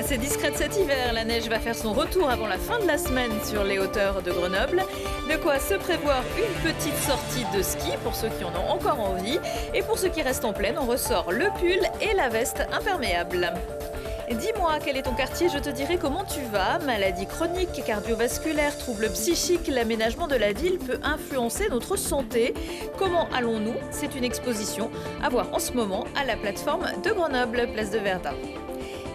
assez discrète cet hiver. La neige va faire son retour avant la fin de la semaine sur les hauteurs de Grenoble. De quoi se prévoir une petite sortie de ski pour ceux qui en ont encore envie. Et pour ceux qui restent en plaine, on ressort le pull et la veste imperméable. Dis-moi, quel est ton quartier, je te dirai comment tu vas. Maladies chroniques, cardiovasculaires, troubles psychiques, l'aménagement de la ville peut influencer notre santé. Comment allons-nous? C'est une exposition à voir en ce moment à la plateforme de Grenoble, place de Verdun.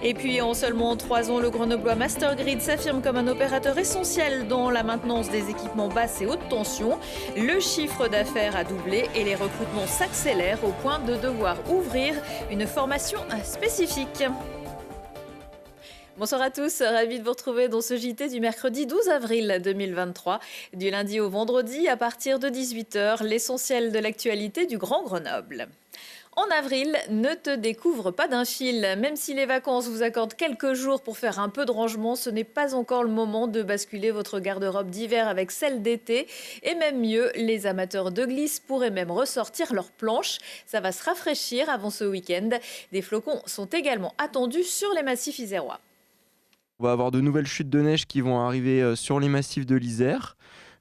Et puis en seulement 3 ans, le Grenoblois Mastergrid s'affirme comme un opérateur essentiel dans la maintenance des équipements basse et haute tension. Le chiffre d'affaires a doublé et les recrutements s'accélèrent au point de devoir ouvrir une formation spécifique. Bonsoir à tous, ravi de vous retrouver dans ce JT du mercredi 12 avril 2023. Du lundi au vendredi, à partir de 18h, l'essentiel de l'actualité du Grand Grenoble. En avril, ne te découvre pas d'un fil. Même si les vacances vous accordent quelques jours pour faire un peu de rangement, ce n'est pas encore le moment de basculer votre garde-robe d'hiver avec celle d'été. Et même mieux, les amateurs de glisse pourraient même ressortir leurs planches. Ça va se rafraîchir avant ce week-end. Des flocons sont également attendus sur les massifs isérois. On va avoir de nouvelles chutes de neige qui vont arriver sur les massifs de l'Isère,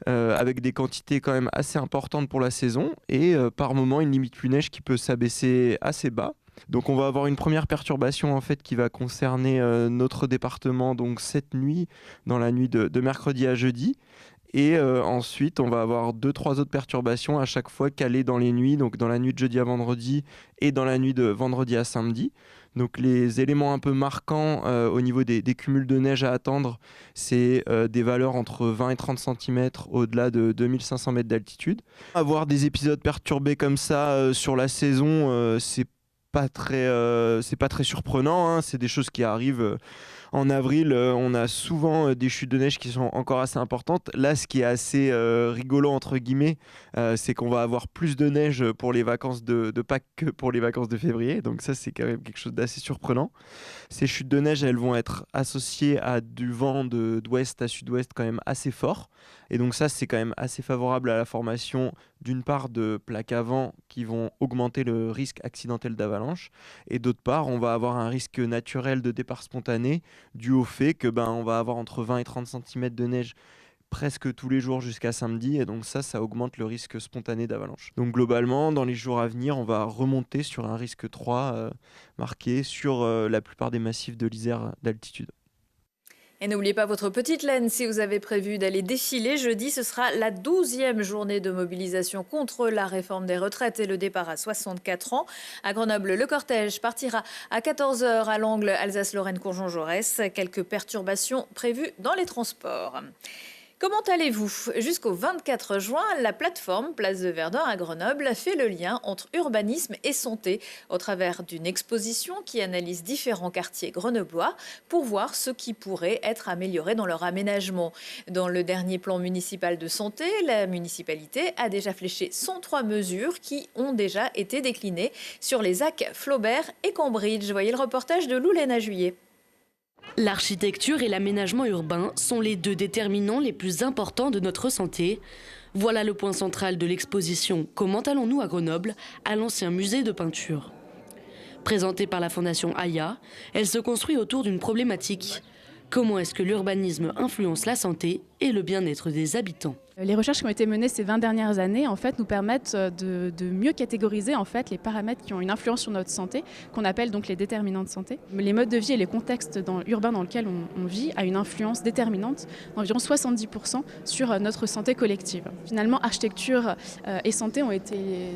avec des quantités quand même assez importantes pour la saison et par moment une limite pluie neige qui peut s'abaisser assez bas. Donc on va avoir une première perturbation en fait qui va concerner notre département donc cette nuit, dans la nuit de mercredi à jeudi. Et ensuite, on va avoir 2-3 autres perturbations à chaque fois calées dans les nuits, donc dans la nuit de jeudi à vendredi et dans la nuit de vendredi à samedi. Donc les éléments un peu marquants au niveau des cumuls de neige à attendre, c'est des valeurs entre 20 et 30 cm au-delà de 2500 mètres d'altitude. Avoir des épisodes perturbés comme ça sur la saison, c'est pas très surprenant, hein. C'est des choses qui arrivent. En avril, on a souvent des chutes de neige qui sont encore assez importantes. Là, ce qui est assez rigolo, entre guillemets, c'est qu'on va avoir plus de neige pour les vacances de Pâques que pour les vacances de février. Donc ça, c'est quand même quelque chose d'assez surprenant. Ces chutes de neige, elles vont être associées à du vent d'ouest à sud-ouest quand même assez fort. Et donc ça, c'est quand même assez favorable à la formation d'une part de plaques à vent qui vont augmenter le risque accidentel d'avalanche. Et d'autre part, on va avoir un risque naturel de départ spontané dû au fait que on va avoir entre 20 et 30 cm de neige presque tous les jours jusqu'à samedi, et donc ça augmente le risque spontané d'avalanche. Donc globalement, dans les jours à venir, on va remonter sur un risque 3 marqué sur la plupart des massifs de l'Isère d'altitude. Et n'oubliez pas votre petite laine. Si vous avez prévu d'aller défiler jeudi, ce sera la 12e journée de mobilisation contre la réforme des retraites et le départ à 64 ans. À Grenoble, le cortège partira à 14h à l'angle Alsace-Lorraine-Courjon-Jaurès. Quelques perturbations prévues dans les transports. Comment allez-vous? Jusqu'au 24 juin, la plateforme Place de Verdun à Grenoble fait le lien entre urbanisme et santé au travers d'une exposition qui analyse différents quartiers grenoblois pour voir ce qui pourrait être amélioré dans leur aménagement. Dans le dernier plan municipal de santé, la municipalité a déjà fléché 103 mesures qui ont déjà été déclinées sur les axes Flaubert et Cambridge. Voyez le reportage de Loulena Juillet. L'architecture et l'aménagement urbain sont les deux déterminants les plus importants de notre santé. Voilà le point central de l'exposition « Comment allons-nous à Grenoble ?» à l'ancien musée de peinture. Présentée par la Fondation Aya, elle se construit autour d'une problématique. Comment est-ce que l'urbanisme influence la santé et le bien-être des habitants? Les recherches qui ont été menées ces 20 dernières années nous permettent de mieux catégoriser les paramètres qui ont une influence sur notre santé, qu'on appelle donc les déterminants de santé. Les modes de vie et les contextes urbains dans lesquels on vit a une influence déterminante d'environ 70% sur notre santé collective. Finalement, architecture et santé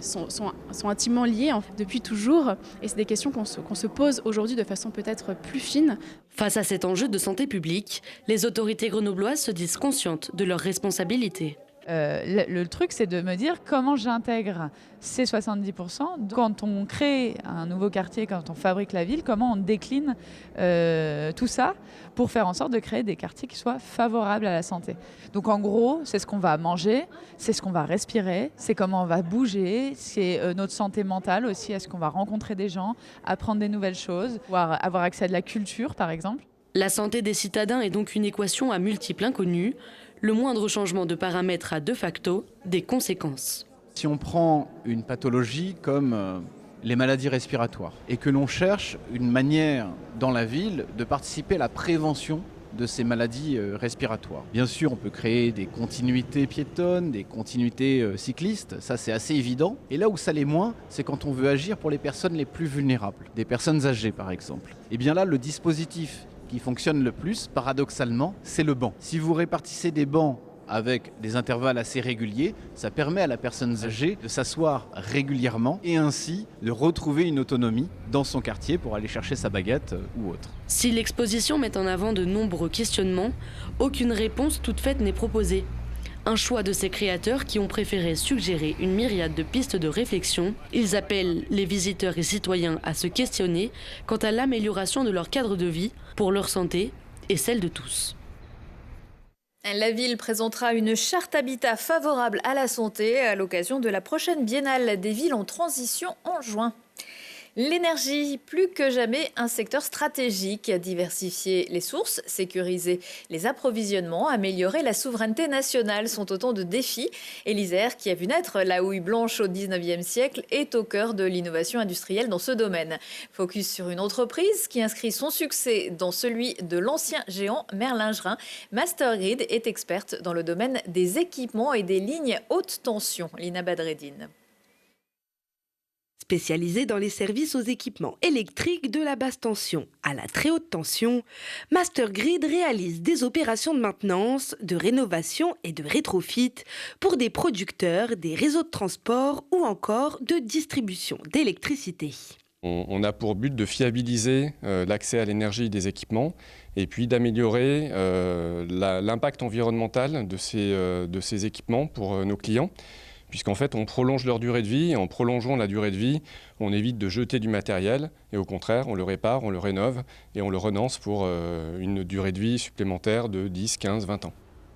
sont intimement liés depuis toujours, et c'est des questions qu'on se pose aujourd'hui de façon peut-être plus fine. Face à cet enjeu de santé publique, les autorités grenobloises se disent conscientes de leurs responsabilités. Le truc, c'est de me dire comment j'intègre ces 70%. Quand on crée un nouveau quartier, quand on fabrique la ville, comment on décline tout ça pour faire en sorte de créer des quartiers qui soient favorables à la santé. Donc en gros, c'est ce qu'on va manger, c'est ce qu'on va respirer, c'est comment on va bouger, c'est notre santé mentale aussi, est-ce qu'on va rencontrer des gens, apprendre des nouvelles choses, avoir accès à de la culture par exemple. La santé des citadins est donc une équation à multiples inconnus. Le moindre changement de paramètre a de facto des conséquences. Si on prend une pathologie comme les maladies respiratoires et que l'on cherche une manière dans la ville de participer à la prévention de ces maladies respiratoires. Bien sûr, on peut créer des continuités piétonnes, des continuités cyclistes, ça c'est assez évident. Et là où ça l'est moins, c'est quand on veut agir pour les personnes les plus vulnérables, des personnes âgées par exemple. Et bien là, le dispositif qui fonctionne le plus, paradoxalement, c'est le banc. Si vous répartissez des bancs avec des intervalles assez réguliers, ça permet à la personne âgée de s'asseoir régulièrement et ainsi de retrouver une autonomie dans son quartier pour aller chercher sa baguette ou autre. Si l'exposition met en avant de nombreux questionnements, aucune réponse toute faite n'est proposée. Un choix de ces créateurs qui ont préféré suggérer une myriade de pistes de réflexion. Ils appellent les visiteurs et citoyens à se questionner quant à l'amélioration de leur cadre de vie pour leur santé et celle de tous. La ville présentera une charte habitat favorable à la santé à l'occasion de la prochaine biennale des villes en transition en juin. L'énergie, plus que jamais un secteur stratégique. Diversifier les sources, sécuriser les approvisionnements, améliorer la souveraineté nationale sont autant de défis. Et l'Isère, qui a vu naître la houille blanche au 19e siècle, est au cœur de l'innovation industrielle dans ce domaine. Focus sur une entreprise qui inscrit son succès dans celui de l'ancien géant Merlin-Gerin. Mastergrid est experte dans le domaine des équipements et des lignes haute tension. Lina Badreddine. Spécialisée dans les services aux équipements électriques de la basse tension à la très haute tension, Mastergrid réalise des opérations de maintenance, de rénovation et de rétrofit pour des producteurs, des réseaux de transport ou encore de distribution d'électricité. On a pour but de fiabiliser l'accès à l'énergie des équipements et puis d'améliorer l'impact environnemental de ces équipements pour nos clients. Puisqu'en fait, on prolonge leur durée de vie, et en prolongeant la durée de vie, on évite de jeter du matériel, et au contraire, on le répare, on le rénove, et on le renonce pour une durée de vie supplémentaire de 10, 15, 20 ans.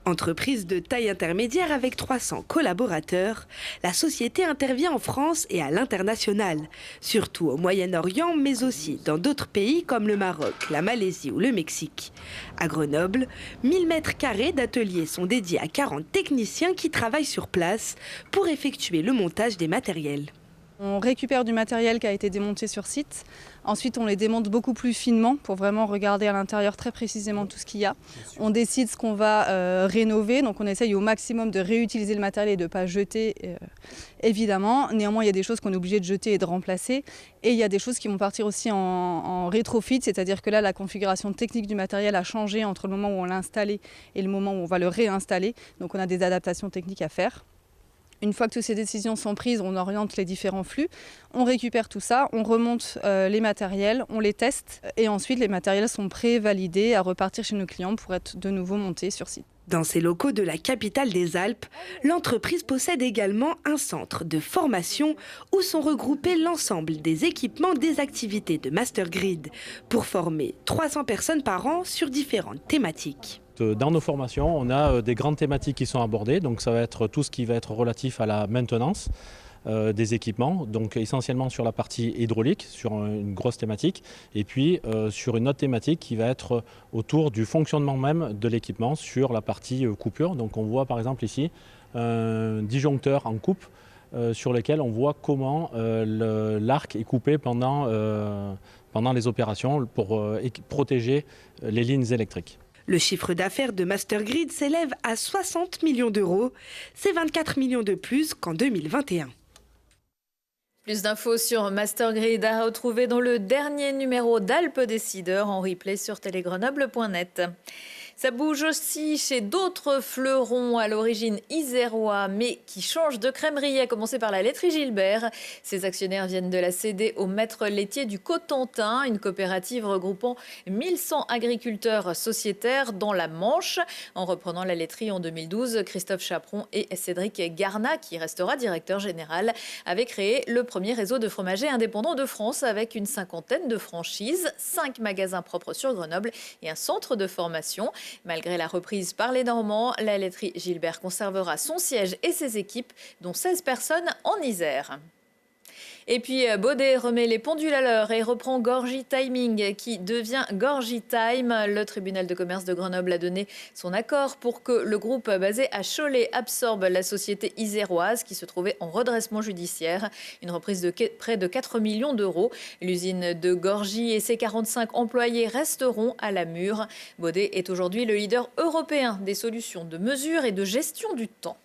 Entreprise de taille intermédiaire avec 300 collaborateurs, la société intervient en France et à l'international, surtout au Moyen-Orient, mais aussi dans d'autres pays comme le Maroc, la Malaisie ou le Mexique. À Grenoble, 1000 mètres carrés d'ateliers sont dédiés à 40 techniciens qui travaillent sur place pour effectuer le montage des matériels. On récupère du matériel qui a été démonté sur site. Ensuite, on les démonte beaucoup plus finement pour vraiment regarder à l'intérieur très précisément tout ce qu'il y a. On décide ce qu'on va rénover, donc on essaye au maximum de réutiliser le matériel et de ne pas jeter, évidemment. Néanmoins, il y a des choses qu'on est obligé de jeter et de remplacer. Et il y a des choses qui vont partir aussi en rétrofit, c'est-à-dire que là, la configuration technique du matériel a changé entre le moment où on l'a installé et le moment où on va le réinstaller. Donc on a des adaptations techniques à faire. Une fois que toutes ces décisions sont prises, on oriente les différents flux, on récupère tout ça, on remonte les matériels, on les teste et ensuite les matériels sont prêts, validés à repartir chez nos clients pour être de nouveau montés sur site. Dans ces locaux de la capitale des Alpes, l'entreprise possède également un centre de formation où sont regroupés l'ensemble des équipements des activités de Mastergrid pour former 300 personnes par an sur différentes thématiques. Dans nos formations, on a des grandes thématiques qui sont abordées, donc ça va être tout ce qui va être relatif à la maintenance des équipements, donc essentiellement sur la partie hydraulique, sur une grosse thématique, et puis sur une autre thématique qui va être autour du fonctionnement même de l'équipement sur la partie coupure. Donc on voit par exemple ici un disjoncteur en coupe sur lequel on voit comment l'arc est coupé pendant les opérations pour protéger les lignes électriques. Le chiffre d'affaires de Mastergrid s'élève à 60 millions d'euros. C'est 24 millions de plus qu'en 2021. Plus d'infos sur Mastergrid à retrouver dans le dernier numéro d'Alpes Décideurs en replay sur télégrenoble.net. Ça bouge aussi chez d'autres fleurons à l'origine isérois, mais qui changent de crèmerie, à commencer par la laiterie Gilbert. Ses actionnaires viennent de la céder au maître laitier du Cotentin, une coopérative regroupant 1100 agriculteurs sociétaires dans la Manche. En reprenant la laiterie en 2012, Christophe Chaperon et Cédric Garnat, qui restera directeur général, avaient créé le premier réseau de fromagers indépendants de France avec une cinquantaine de franchises, 5 magasins propres sur Grenoble et un centre de formation. Malgré la reprise par les Normands, la laiterie Gilbert conservera son siège et ses équipes, dont 16 personnes en Isère. Et puis Baudet remet les pendules à l'heure et reprend Gorgy Timing qui devient Gorgy Time. Le tribunal de commerce de Grenoble a donné son accord pour que le groupe basé à Cholet absorbe la société iséroise qui se trouvait en redressement judiciaire. Une reprise de près de 4 millions d'euros. L'usine de Gorgy et ses 45 employés resteront à la mûre. Baudet est aujourd'hui le leader européen des solutions de mesure et de gestion du temps.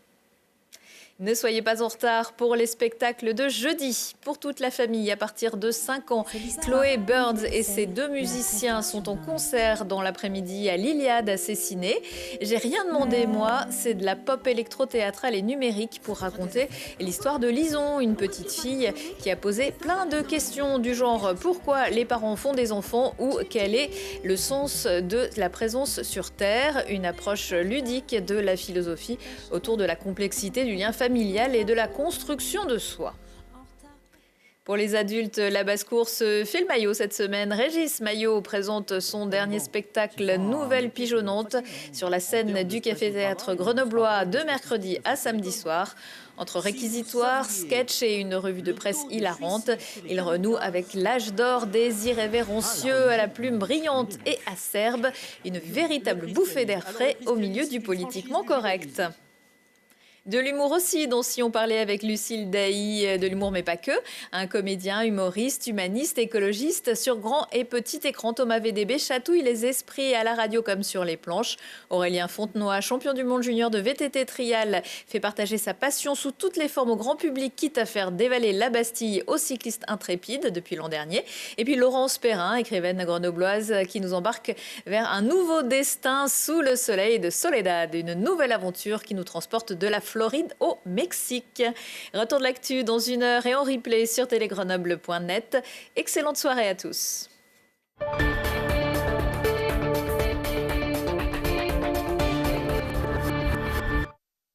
Ne soyez pas en retard pour les spectacles de jeudi. Pour toute la famille, à partir de 5 ans, Chloé Burns et ses 2 musiciens sont en concert dans l'après-midi à l'Iliade à Cessiné. J'ai rien demandé, moi, c'est de la pop électro-théâtrale et numérique pour raconter l'histoire de Lison, une petite fille qui a posé plein de questions du genre pourquoi les parents font des enfants ou quel est le sens de la présence sur Terre, une approche ludique de la philosophie autour de la complexité du lien familial et de la construction de soi. Pour les adultes, la basse-course fait le maillot cette semaine. Régis Maillot présente son dernier spectacle Nouvelle Pigeonnante sur la scène du Café-Théâtre grenoblois de mercredi à samedi soir. Entre réquisitoires, sketch et une revue de presse hilarante, il renoue avec l'âge d'or des irrévérencieux à la plume brillante et acerbe, une véritable bouffée d'air frais au milieu du politiquement correct. De l'humour aussi, dont si on parlait avec Lucille Dailly, de l'humour mais pas que. Un comédien, humoriste, humaniste, écologiste, sur grand et petit écran, Thomas VDB chatouille les esprits à la radio comme sur les planches. Aurélien Fontenoy, champion du monde junior de VTT trial, fait partager sa passion sous toutes les formes au grand public, quitte à faire dévaler la Bastille aux cyclistes intrépides depuis l'an dernier. Et puis Laurence Perrin, écrivaine grenobloise, qui nous embarque vers un nouveau destin sous le soleil de Soledad, une nouvelle aventure qui nous transporte de la Floride au Mexique. Retour de l'actu dans 1 heure et en replay sur télégrenoble.net. Excellente soirée à tous.